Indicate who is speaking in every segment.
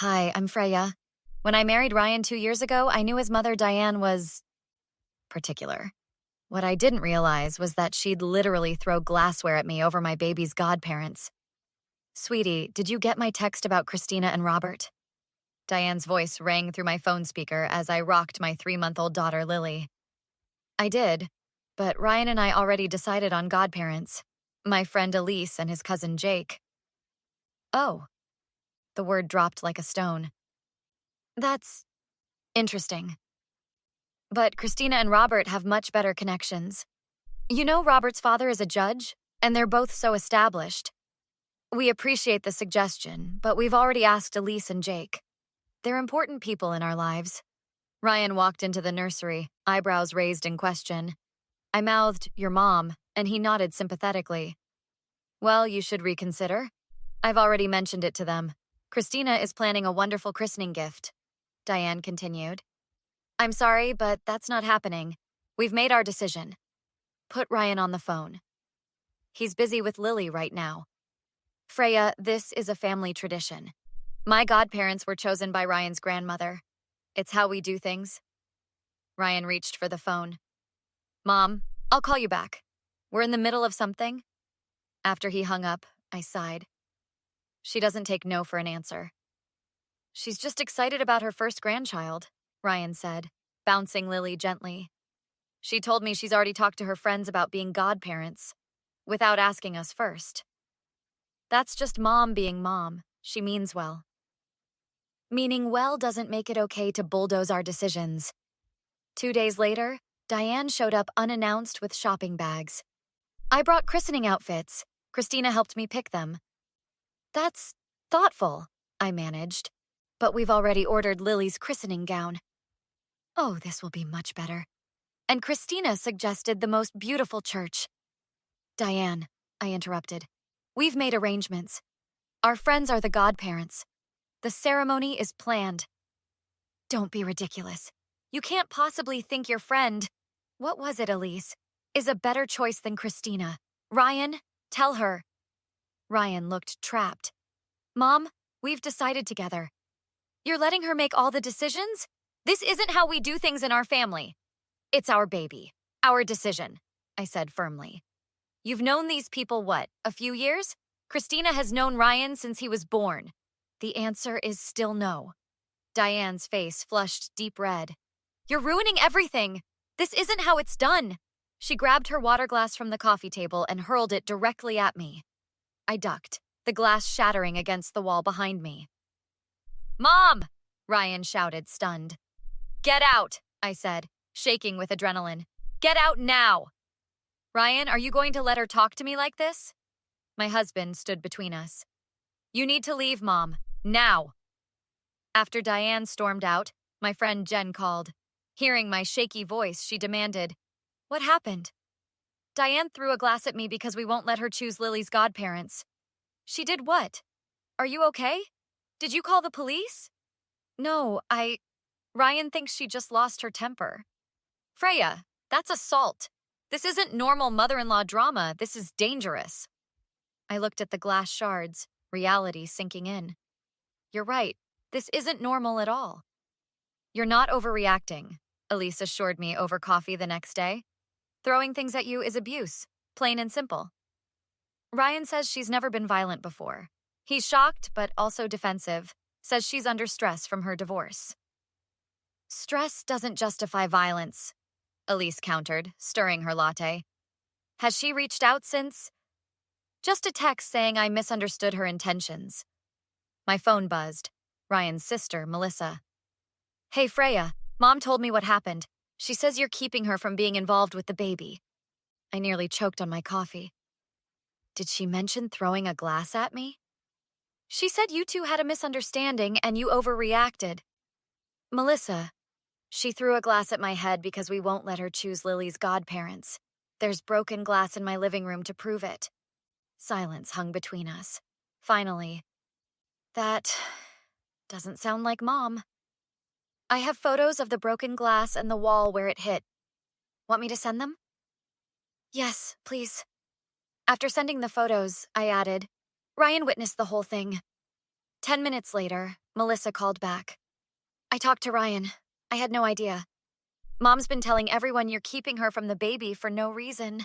Speaker 1: Hi, I'm Freya. When I married Ryan 2 years ago, I knew his mother, Diane, was particular. What I didn't realize was that she'd literally throw glassware at me over my baby's godparents. Sweetie, did you get my text about Christina and Robert? Diane's voice rang through my phone speaker as I rocked my 3-month-old daughter, Lily. I did, but Ryan and I already decided on godparents. My friend Elise and his cousin Jake. Oh, the word dropped like a stone. That's interesting. But Christina and Robert have much better connections. You know, Robert's father is a judge, and they're both so established. We appreciate the suggestion, but we've already asked Elise and Jake. They're important people in our lives. Ryan walked into the nursery, eyebrows raised in question. I mouthed, "Your mom," and he nodded sympathetically. Well, you should reconsider. I've already mentioned it to them. Christina is planning a wonderful christening gift. Diane continued. I'm sorry, but that's not happening. We've made our decision. Put Ryan on the phone. He's busy with Lily right now. Freya, this is a family tradition. My godparents were chosen by Ryan's grandmother. It's how we do things. Ryan reached for the phone. Mom, I'll call you back. We're in the middle of something. After he hung up, I sighed. She doesn't take no for an answer. She's just excited about her first grandchild, Ryan said, bouncing Lily gently. She told me she's already talked to her friends about being godparents, without asking us first. That's just mom being mom. She means well. Meaning well doesn't make it okay to bulldoze our decisions. 2 days later, Diane showed up unannounced with shopping bags. I brought christening outfits. Christina helped me pick them. That's thoughtful, I managed. But we've already ordered Lily's christening gown. Oh, this will be much better. And Christina suggested the most beautiful church. Diane, I interrupted. We've made arrangements. Our friends are the godparents. The ceremony is planned. Don't be ridiculous. You can't possibly think your friend, what was it, Elise, is a better choice than Christina. Ryan, tell her. Ryan looked trapped. Mom, we've decided together. You're letting her make all the decisions? This isn't how we do things in our family. It's our baby, our decision, I said firmly. You've known these people, what, a few years? Christina has known Ryan since he was born. The answer is still no. Diane's face flushed deep red. You're ruining everything. This isn't how it's done. She grabbed her water glass from the coffee table and hurled it directly at me. I ducked, the glass shattering against the wall behind me. Mom! Ryan shouted, stunned. Get out, I said, shaking with adrenaline. Get out now! Ryan, are you going to let her talk to me like this? My husband stood between us. You need to leave, Mom. Now! After Diane stormed out, my friend Jen called. Hearing my shaky voice, she demanded, What happened? Diane threw a glass at me because we won't let her choose Lily's godparents. She did what? Are you okay? Did you call the police? No, Ryan thinks she just lost her temper. Freya, that's assault. This isn't normal mother-in-law drama. This is dangerous. I looked at the glass shards, reality sinking in. You're right. This isn't normal at all. You're not overreacting, Elise assured me over coffee the next day. Throwing things at you is abuse, plain and simple. Ryan says she's never been violent before. He's shocked, but also defensive, says she's under stress from her divorce. Stress doesn't justify violence, Elise countered, stirring her latte. Has she reached out since? Just a text saying I misunderstood her intentions. My phone buzzed. Ryan's sister, Melissa. Hey, Freya, Mom told me what happened. She says you're keeping her from being involved with the baby. I nearly choked on my coffee. Did she mention throwing a glass at me? She said you two had a misunderstanding and you overreacted. Melissa, she threw a glass at my head because we won't let her choose Lily's godparents. There's broken glass in my living room to prove it. Silence hung between us. Finally, that doesn't sound like Mom. I have photos of the broken glass and the wall where it hit. Want me to send them? Yes, please. After sending the photos, I added, Ryan witnessed the whole thing. 10 minutes later, Melissa called back. I talked to Ryan. I had no idea. Mom's been telling everyone you're keeping her from the baby for no reason.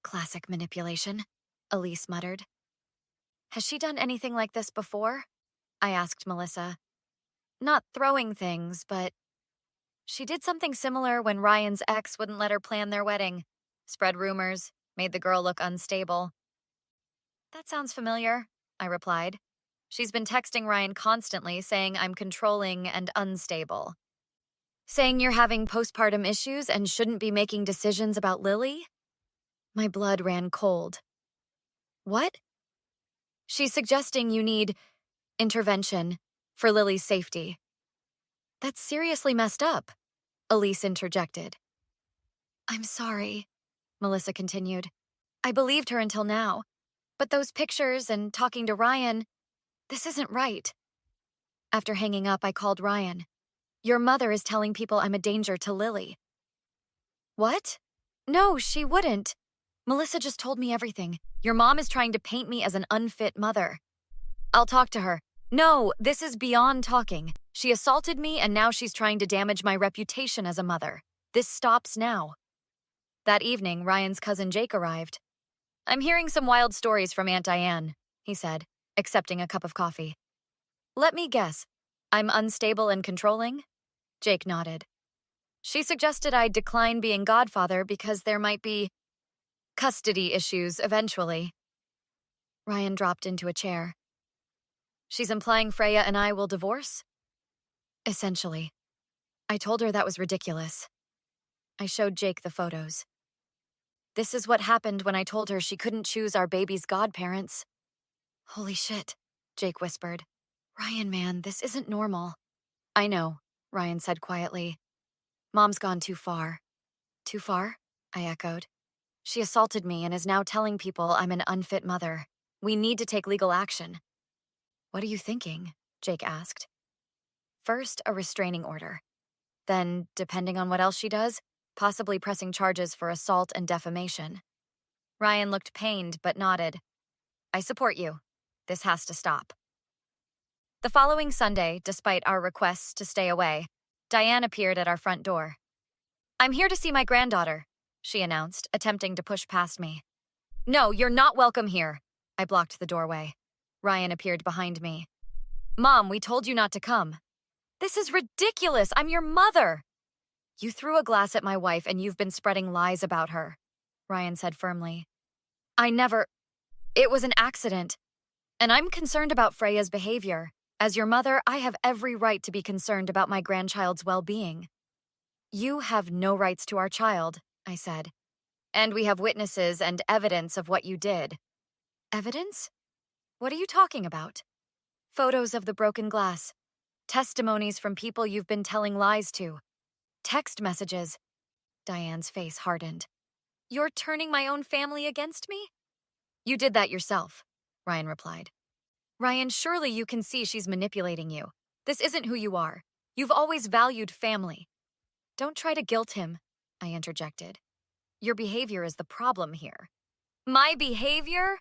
Speaker 1: Classic manipulation, Elise muttered. Has she done anything like this before? I asked Melissa. Not throwing things, but she did something similar when Ryan's ex wouldn't let her plan their wedding. Spread rumors, made the girl look unstable. That sounds familiar, I replied. She's been texting Ryan constantly saying I'm controlling and unstable. Saying you're having postpartum issues and shouldn't be making decisions about Lily? My blood ran cold. What? She's suggesting you need intervention for Lily's safety. That's seriously messed up, Elise interjected. I'm sorry, Melissa continued. I believed her until now. But those pictures and talking to Ryan, this isn't right. After hanging up, I called Ryan. Your mother is telling people I'm a danger to Lily. What? No, she wouldn't. Melissa just told me everything. Your mom is trying to paint me as an unfit mother. I'll talk to her. No, this is beyond talking. She assaulted me and now she's trying to damage my reputation as a mother. This stops now. That evening, Ryan's cousin Jake arrived. I'm hearing some wild stories from Aunt Diane, he said, accepting a cup of coffee. Let me guess. I'm unstable and controlling? Jake nodded. She suggested I decline being godfather because there might be custody issues eventually. Ryan dropped into a chair. She's implying Freya and I will divorce? Essentially. I told her that was ridiculous. I showed Jake the photos. This is what happened when I told her she couldn't choose our baby's godparents. Holy shit, Jake whispered. Ryan, man, this isn't normal. I know, Ryan said quietly. Mom's gone too far. Too far? I echoed. She assaulted me and is now telling people I'm an unfit mother. We need to take legal action. What are you thinking? Jake asked. First, a restraining order. Then, depending on what else she does, possibly pressing charges for assault and defamation. Ryan looked pained but nodded. I support you. This has to stop. The following Sunday, despite our requests to stay away, Diane appeared at our front door. I'm here to see my granddaughter, she announced, attempting to push past me. No, you're not welcome here. I blocked the doorway. Ryan appeared behind me. Mom, we told you not to come. This is ridiculous. I'm your mother. You threw a glass at my wife and you've been spreading lies about her, Ryan said firmly. It was an accident. And I'm concerned about Freya's behavior. As your mother, I have every right to be concerned about my grandchild's well-being. You have no rights to our child, I said. And we have witnesses and evidence of what you did. Evidence? What are you talking about? Photos of the broken glass. Testimonies from people you've been telling lies to. Text messages. Diane's face hardened. You're turning my own family against me? You did that yourself, Ryan replied. Ryan, surely you can see she's manipulating you. This isn't who you are. You've always valued family. Don't try to guilt him, I interjected. Your behavior is the problem here. My behavior?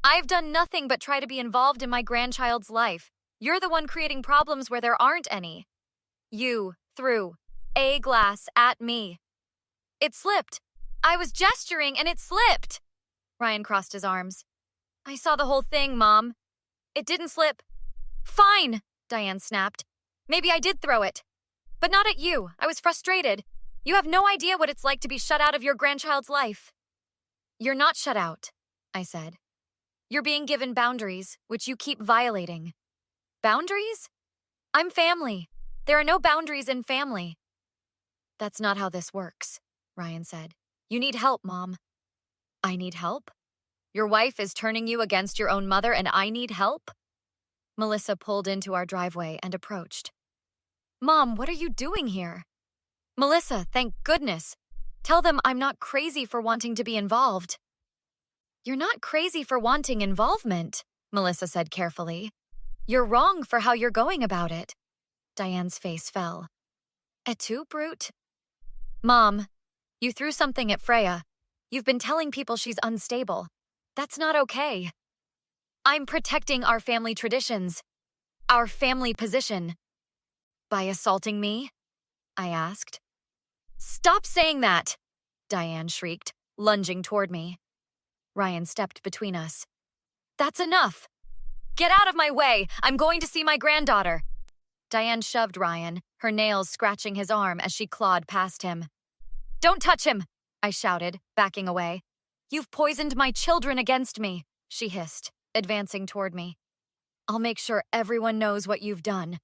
Speaker 1: I've done nothing but try to be involved in my grandchild's life. You're the one creating problems where there aren't any. You threw a glass at me. It slipped. I was gesturing and it slipped. Ryan crossed his arms. I saw the whole thing, Mom. It didn't slip. Fine, Diane snapped. Maybe I did throw it. But not at you. I was frustrated. You have no idea what it's like to be shut out of your grandchild's life. You're not shut out, I said. You're being given boundaries, which you keep violating. Boundaries? I'm family. There are no boundaries in family. That's not how this works, Ryan said. You need help, Mom. I need help? Your wife is turning you against your own mother and I need help? Melissa pulled into our driveway and approached. Mom, what are you doing here? Melissa, thank goodness. Tell them I'm not crazy for wanting to be involved. You're not crazy for wanting involvement, Melissa said carefully. You're wrong for how you're going about it. Diane's face fell. Et tu, Brute? Mom, you threw something at Freya. You've been telling people she's unstable. That's not okay. I'm protecting our family traditions. Our family position. By assaulting me? I asked. Stop saying that! Diane shrieked, lunging toward me. Ryan stepped between us. That's enough! Get out of my way! I'm going to see my granddaughter! Diane shoved Ryan, her nails scratching his arm as she clawed past him. Don't touch him! I shouted, backing away. You've poisoned my children against me, she hissed, advancing toward me. I'll make sure everyone knows what you've done.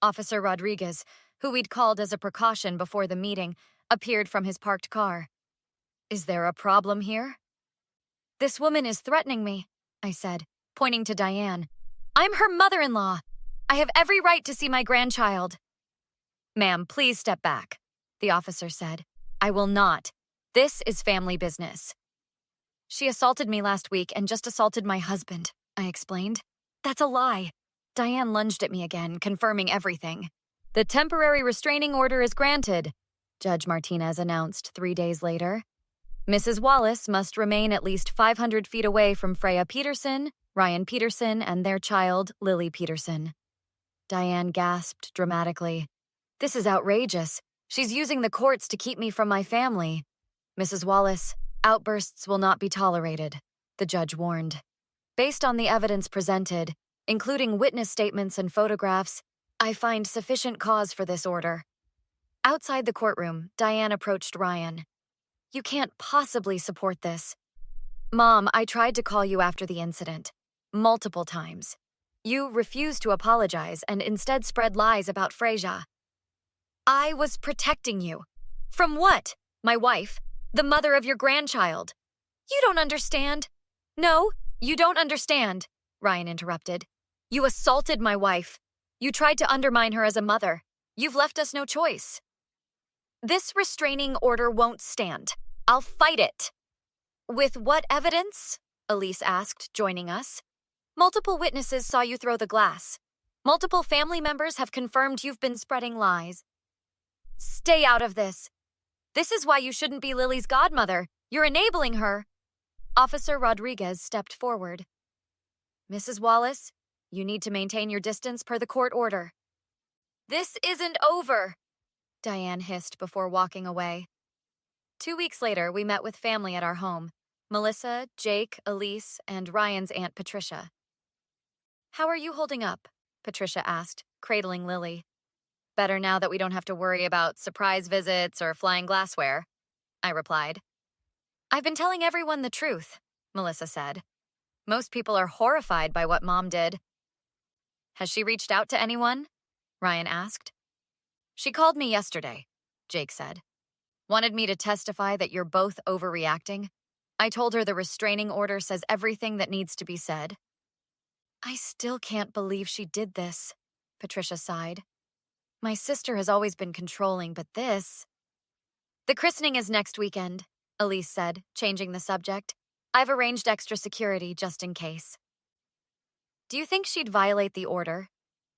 Speaker 1: Officer Rodriguez, who we'd called as a precaution before the meeting, appeared from his parked car. Is there a problem here? This woman is threatening me, I said, pointing to Diane. I'm her mother-in-law. I have every right to see my grandchild. Ma'am, please step back, the officer said. I will not. This is family business. She assaulted me last week and just assaulted my husband, I explained. That's a lie. Diane lunged at me again, confirming everything. The temporary restraining order is granted, Judge Martinez announced 3 days later. Mrs. Wallace must remain at least 500 feet away from Freya Peterson, Ryan Peterson, and their child, Lily Peterson. Diane gasped dramatically. This is outrageous. She's using the courts to keep me from my family. Mrs. Wallace, outbursts will not be tolerated, the judge warned. Based on the evidence presented, including witness statements and photographs, I find sufficient cause for this order. Outside the courtroom, Diane approached Ryan. You can't possibly support this. Mom, I tried to call you after the incident. Multiple times. You refused to apologize and instead spread lies about Freya. I was protecting you. From what? My wife, the mother of your grandchild. You don't understand. No, you don't understand, Ryan interrupted. You assaulted my wife. You tried to undermine her as a mother. You've left us no choice. This restraining order won't stand. I'll fight it. With what evidence? Elise asked, joining us. Multiple witnesses saw you throw the glass. Multiple family members have confirmed you've been spreading lies. Stay out of this. This is why you shouldn't be Lily's godmother. You're enabling her. Officer Rodriguez stepped forward. Mrs. Wallace, you need to maintain your distance per the court order. This isn't over, Diane hissed before walking away. 2 weeks later, we met with family at our home. Melissa, Jake, Elise, and Ryan's Aunt Patricia. How are you holding up? Patricia asked, cradling Lily. Better now that we don't have to worry about surprise visits or flying glassware, I replied. I've been telling everyone the truth, Melissa said. Most people are horrified by what Mom did. Has she reached out to anyone? Ryan asked. She called me yesterday, Jake said. Wanted me to testify that you're both overreacting. I told her the restraining order says everything that needs to be said. I still can't believe she did this, Patricia sighed. My sister has always been controlling, but this... The christening is next weekend, Elise said, changing the subject. I've arranged extra security just in case. Do you think she'd violate the order?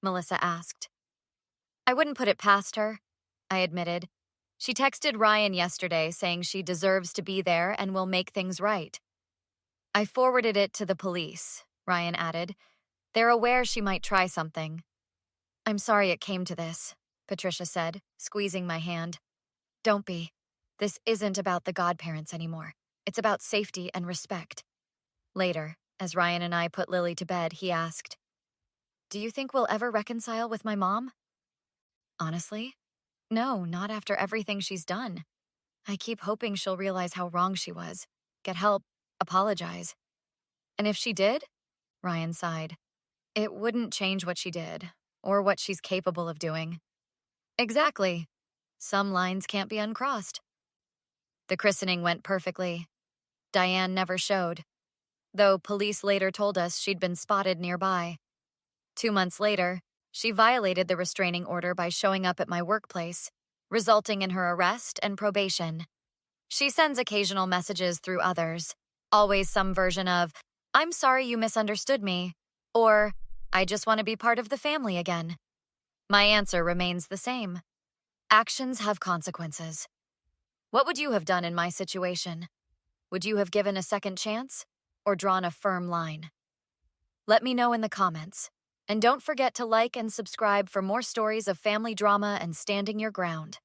Speaker 1: Melissa asked. I wouldn't put it past her, I admitted. She texted Ryan yesterday saying she deserves to be there and will make things right. I forwarded it to the police, Ryan added. They're aware she might try something. I'm sorry it came to this, Patricia said, squeezing my hand. Don't be. This isn't about the godparents anymore. It's about safety and respect. Later, as Ryan and I put Lily to bed, he asked, Do you think we'll ever reconcile with my mom? Honestly, no, not after everything she's done. I keep hoping she'll realize how wrong she was, get help, apologize. And if she did? Ryan sighed. It wouldn't change what she did, or what she's capable of doing. Exactly. Some lines can't be uncrossed. The christening went perfectly. Diane never showed, though police later told us she'd been spotted nearby. 2 months later, she violated the restraining order by showing up at my workplace, resulting in her arrest and probation. She sends occasional messages through others, always some version of, I'm sorry you misunderstood me, or, I just want to be part of the family again. My answer remains the same. Actions have consequences. What would you have done in my situation? Would you have given a second chance, or drawn a firm line? Let me know in the comments. And don't forget to like and subscribe for more stories of family drama and standing your ground.